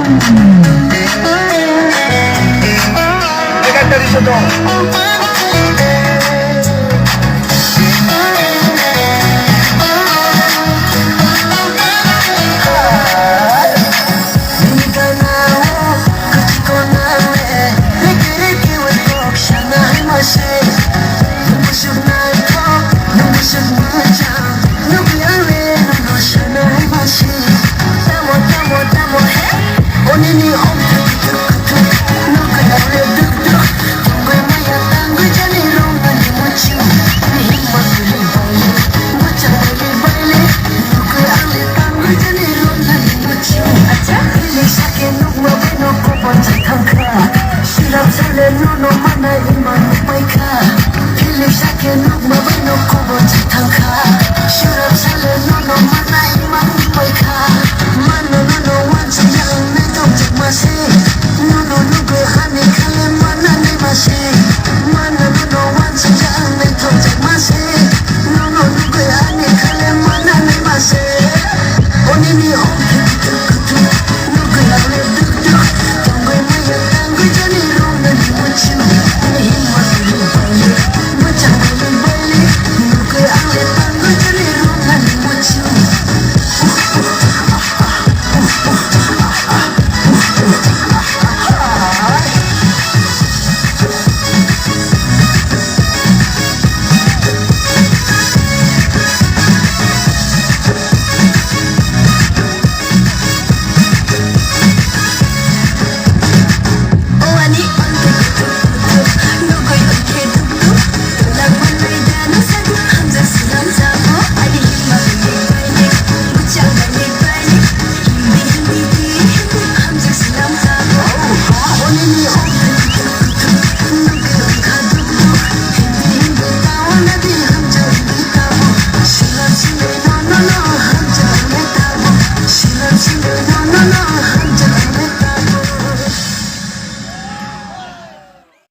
May kanta rin siya to. no mana iman mai kha philip sake nok ma bai no ko bo thang kha shurab sale no mana iman mai kha mano no wan chi yang ne tong chak ma se no go hani khale mana ne ma se mano no wan chi yang ne tong chak ma se no go hani khale mana ne ma se oni ni om tu no go la le duk tong go ma ya tang go jani ro na ni mo chi ni ma se ni bai le mo chang le bai le no go ale tang go jani ro na ni mo chi Only me